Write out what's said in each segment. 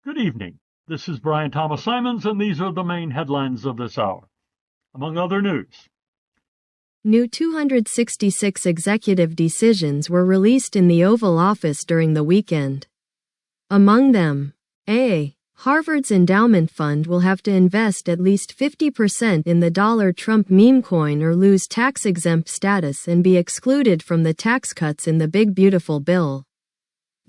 Good evening. This is Brian Thomas Simons, and these are the main headlines of this hour. Among other news, new 266 executive decisions were released in the Oval Office during the weekend. Among them, A. Harvard's endowment fund will have to invest at least 50% in the dollar Trump meme coin or lose tax-exempt status and be excluded from the tax cuts in the Big Beautiful Bill.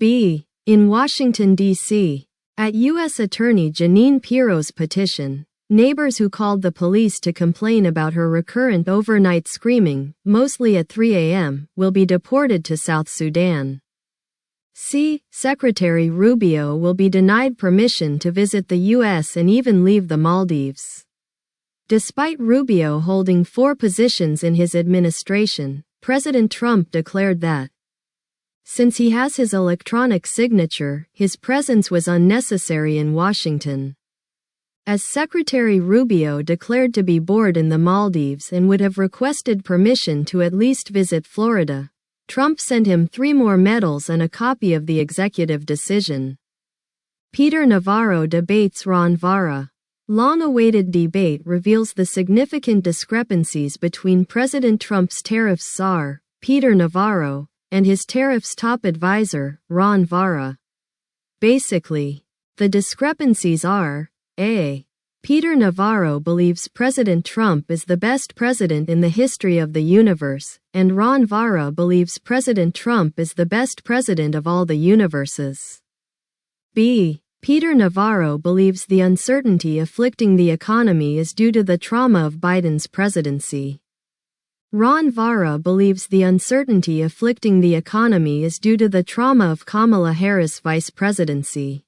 B. In Washington, D.C., at U.S. Attorney Jeanine Pirro's petition, neighbors who called the police to complain about her recurrent overnight screaming, mostly at 3 a.m., will be deported to South Sudan. C. Secretary Rubio will be denied permission to visit the U.S. and even leave the Maldives. Despite Rubio holding 4 positions in his administration, President Trump declared that, since he has his electronic signature, his presence was unnecessary in Washington. As Secretary Rubio declared to be bored in the Maldives and would have requested permission to at least visit Florida, Trump sent him 3 more medals and a copy of the executive decision. Peter Navarro debates Ron Vara. Long-awaited debate reveals the significant discrepancies between President Trump's tariffs czar, Peter Navarro, and his tariffs top advisor, Ron Vara. Basically, the discrepancies are, A. Peter Navarro believes President Trump is the best president in the history of the universe, and Ron Vara believes President Trump is the best president of all the universes. B. Peter Navarro believes the uncertainty afflicting the economy is due to the trauma of Biden's presidency. Ron Vara believes the uncertainty afflicting the economy is due to the trauma of Kamala Harris' vice presidency.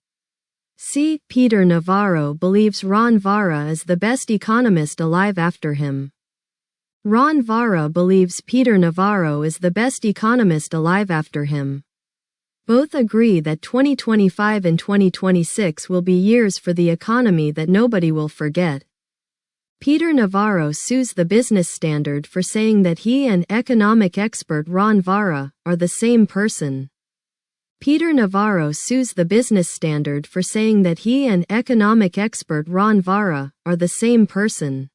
C. Peter Navarro believes Ron Vara is the best economist alive after him. Ron Vara believes Peter Navarro is the best economist alive after him. Both agree that 2025 and 2026 will be years for the economy that nobody will forget. Peter Navarro sues the Business Standard for saying that he and economic expert Ron Vara are the same person. Peter Navarro sues the Business Standard for saying that he and economic expert Ron Vara are the same person.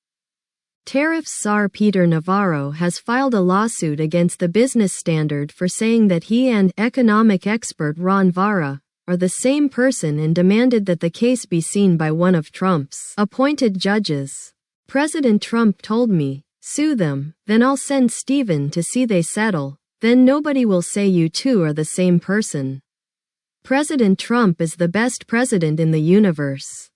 Tariffs czar Peter Navarro has filed a lawsuit against the Business Standard for saying that he and economic expert Ron Vara are the same person and demanded that the case be seen by one of Trump's appointed judges. President Trump told me, sue them, then I'll send Steven to see they settle, then nobody will say you two are the same person. President Trump is the best president in the universe.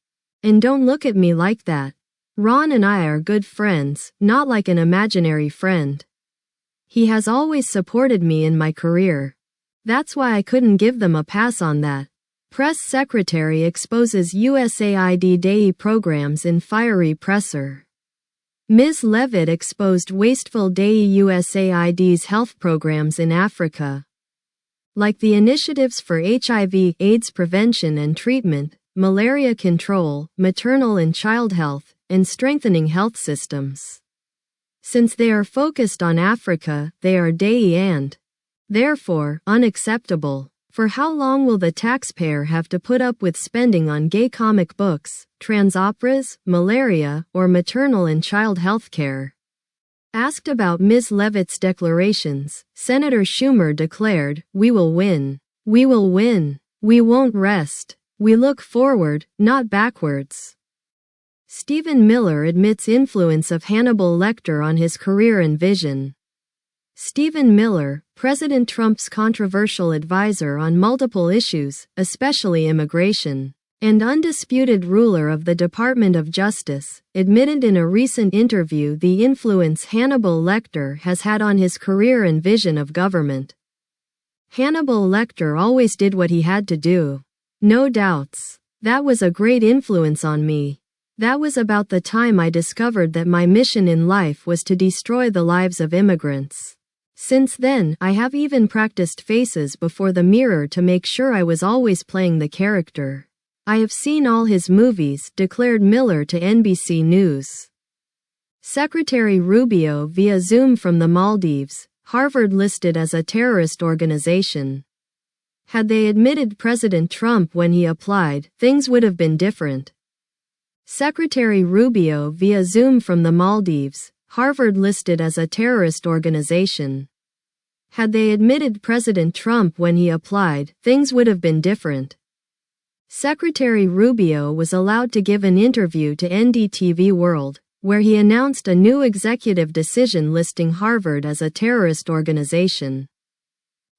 And don't look at me like that. Ron and I are good friends, not like an imaginary friend. He has always supported me in my career. That's why I couldn't give them a pass on that. Press Secretary exposes USAID DAI programs in fiery presser. Ms. Levitt exposed wasteful DAI USAID's health programs in Africa. Like the initiatives for HIV/AIDS prevention and treatment, malaria control, maternal and child health, and strengthening health systems. Since they are focused on Africa, they are DAI and, therefore, unacceptable. For how long will the taxpayer have to put up with spending on gay comic books, trans operas, malaria, or maternal and child health care? Asked about Ms. Levitt's declarations, Senator Schumer declared, "We will win. We will win. We won't rest. We look forward, not backwards." Stephen Miller admits influence of Hannibal Lecter on his career and vision. Stephen Miller, President Trump's controversial advisor on multiple issues, especially immigration, and undisputed ruler of the Department of Justice, admitted in a recent interview the influence Hannibal Lecter has had on his career and vision of government. Hannibal Lecter always did what he had to do. No doubts. That was a great influence on me. That was about the time I discovered that my mission in life was to destroy the lives of immigrants. Since then, I have even practiced faces before the mirror to make sure I was always playing the character. I have seen all his movies, declared Miller to NBC News. Secretary Rubio via Zoom from the Maldives, Harvard listed as a terrorist organization. Had they admitted President Trump when he applied, things would have been different. Secretary Rubio via Zoom from the Maldives, Harvard listed as a terrorist organization. Had they admitted President Trump when he applied, things would have been different. Secretary Rubio was allowed to give an interview to NDTV World, where he announced a new executive decision listing Harvard as a terrorist organization.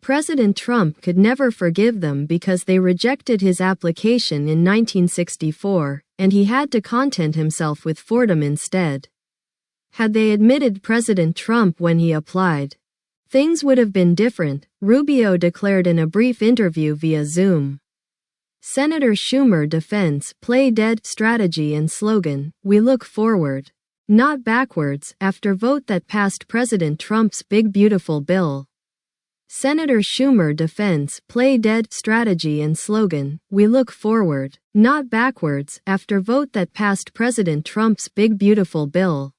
President Trump could never forgive them because they rejected his application in 1964, and he had to content himself with Fordham instead. Had they admitted President Trump when he applied, things would have been different, Rubio declared in a brief interview via Zoom. Senator Schumer defends play dead strategy and slogan, "We look forward, not backwards," after vote that passed President Trump's big beautiful bill. Senator Schumer defends play dead strategy and slogan, "We look forward, not backwards," after vote that passed President Trump's big beautiful bill.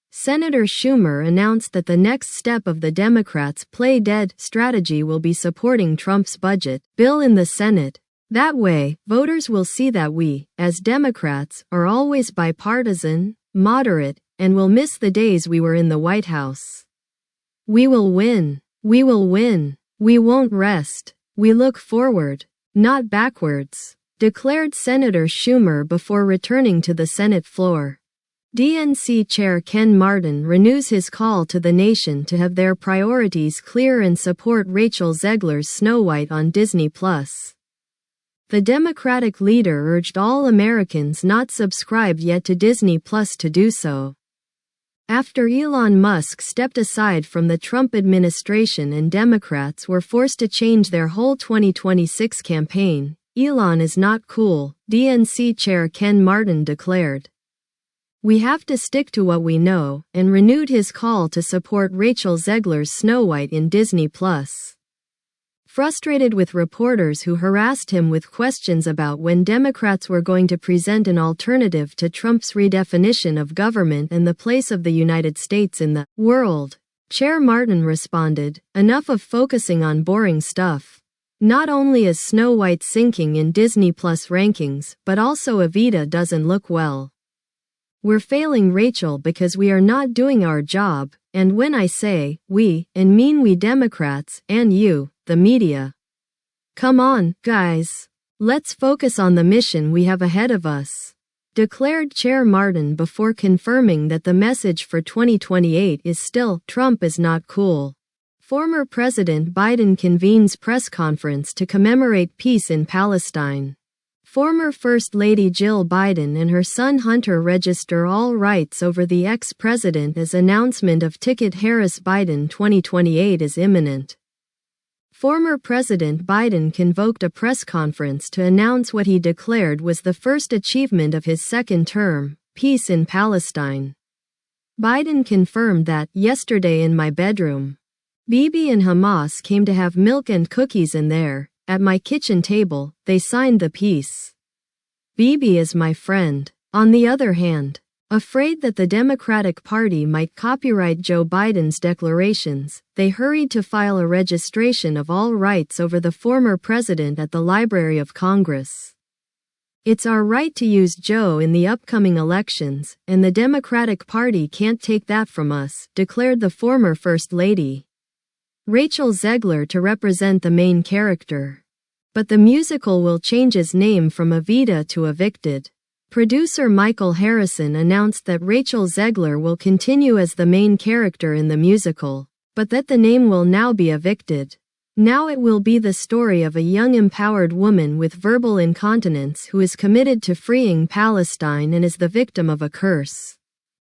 Senator Schumer announced that the next step of the Democrats' play dead strategy will be supporting Trump's budget bill in the Senate. That way, voters will see that we, as Democrats, are always bipartisan, moderate, and will miss the days we were in the White House. We will win. We will win. We won't rest. We look forward, not backwards, declared Senator Schumer before returning to the Senate floor. DNC Chair Ken Martin renews his call to the nation to have their priorities clear and support Rachel Zegler's Snow White on Disney+. The Democratic leader urged all Americans not subscribed yet to Disney+ to do so. After Elon Musk stepped aside from the Trump administration and Democrats were forced to change their whole 2026 campaign, Elon is not cool, DNC Chair Ken Martin declared. We have to stick to what we know, and renewed his call to support Rachel Zegler's Snow White in Disney+. Frustrated with reporters who harassed him with questions about when Democrats were going to present an alternative to Trump's redefinition of government and the place of the United States in the world, Chair Martin responded, "Enough of focusing on boring stuff. Not only is Snow White sinking in Disney Plus rankings, but also Evita doesn't look well. We're failing Rachel because we are not doing our job, and when I say we, and mean we Democrats, and you, the media. Come on, guys. Let's focus on the mission we have ahead of us," declared Chair Martin before confirming that the message for 2028 is still, "Trump is not cool." Former President Biden convenes press conference to commemorate peace in Palestine. Former First Lady Jill Biden and her son Hunter register all rights over the ex-president as announcement of ticket Harris Biden 2028 is imminent. Former President Biden convoked a press conference to announce what he declared was the first achievement of his second term, peace in Palestine. Biden confirmed that, "Yesterday in my bedroom, Bibi and Hamas came to have milk and cookies in there. At my kitchen table, they signed the peace. Bibi is my friend." On the other hand, afraid that the Democratic Party might copyright Joe Biden's declarations, they hurried to file a registration of all rights over the former president at the Library of Congress. "It's our right to use Joe in the upcoming elections, and the Democratic Party can't take that from us," declared the former First Lady. Rachel Zegler to represent the main character. But the musical will change its name from Evita to Evicted. Producer Michael Harrison announced that Rachel Zegler will continue as the main character in the musical, but that the name will now be Evicted. Now it will be the story of a young empowered woman with verbal incontinence who is committed to freeing Palestine and is the victim of a curse.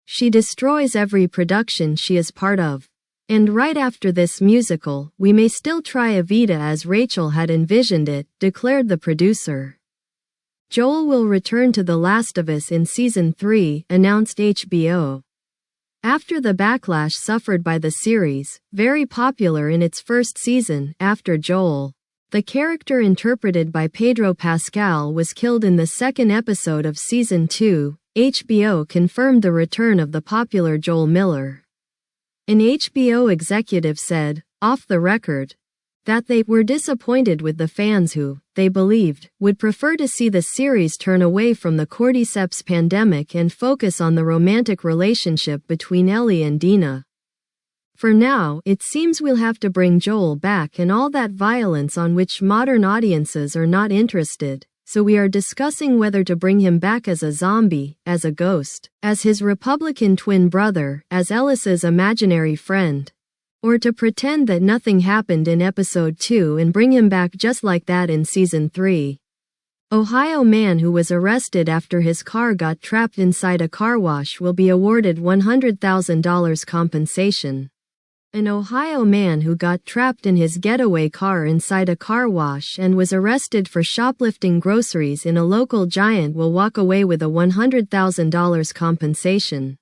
She destroys every production she is part of. And right after this musical, we may still try Evita as Rachel had envisioned it, declared the producer. Joel will return to The Last of Us in Season 3, announced HBO. After the backlash suffered by the series, very popular in its first season, after Joel, the character interpreted by Pedro Pascal, was killed in the second episode of Season 2, HBO confirmed the return of the popular Joel Miller. An HBO executive said, "Off the record, that they were disappointed with the fans who, they believed, would prefer to see the series turn away from the cordyceps pandemic and focus on the romantic relationship between Ellie and Dina. For now, it seems we'll have to bring Joel back and all that violence on which modern audiences are not interested, so we are discussing whether to bring him back as a zombie, as a ghost, as his Republican twin brother, as Ellis's imaginary friend, or to pretend that nothing happened in episode 2 and bring him back just like that in season 3. Ohio man who was arrested after his car got trapped inside a car wash will be awarded $100,000 compensation. An Ohio man who got trapped in his getaway car inside a car wash and was arrested for shoplifting groceries in a local Giant will walk away with a $100,000 compensation.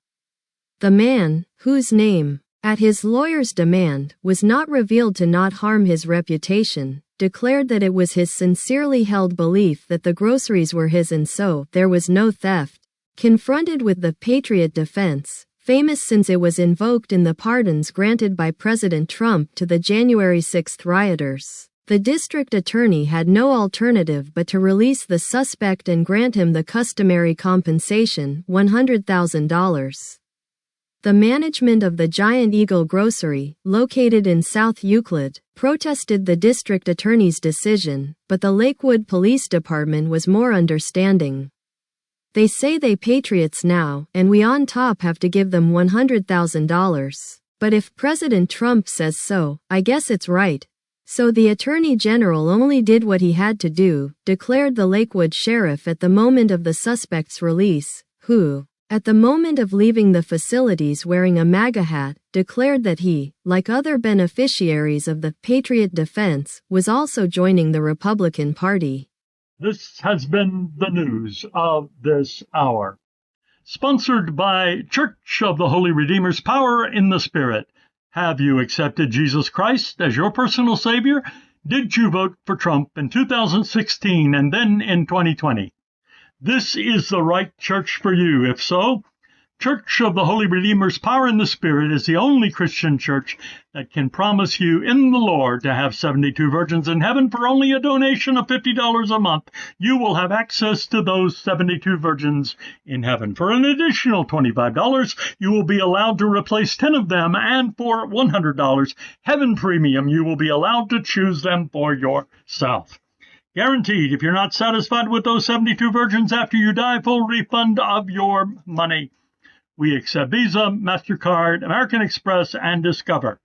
The man, whose name, at his lawyer's demand, was not revealed to not harm his reputation, declared that it was his sincerely held belief that the groceries were his and so there was no theft. Confronted with the Patriot defense, famous since it was invoked in the pardons granted by President Trump to the January 6 rioters, the district attorney had no alternative but to release the suspect and grant him the customary compensation, $100,000. The management of the Giant Eagle Grocery, located in South Euclid, protested the district attorney's decision, but the Lakewood Police Department was more understanding. They say they patriots now, and we on top have to give them $100,000. But if President Trump says so, I guess it's right. So the Attorney General only did what he had to do, declared the Lakewood sheriff at the moment of the suspect's release, who, at the moment of leaving the facilities wearing a MAGA hat, declared that he, like other beneficiaries of the Patriot Defense, was also joining the Republican Party. This has been the news of this hour. Sponsored by Church of the Holy Redeemer's Power in the Spirit. Have you accepted Jesus Christ as your personal Savior? Did you vote for Trump in 2016 and then in 2020? This is the right church for you. If so, Church of the Holy Redeemer's Power in the Spirit is the only Christian church that can promise you in the Lord to have 72 virgins in heaven for only a donation of $50 a month. You will have access to those 72 virgins in heaven. For an additional $25, you will be allowed to replace 10 of them, and for $100, Heaven Premium, you will be allowed to choose them for yourself. Guaranteed, if you're not satisfied with those 72 virgins after you die, full refund of your money. We accept Visa, MasterCard, American Express, and Discover.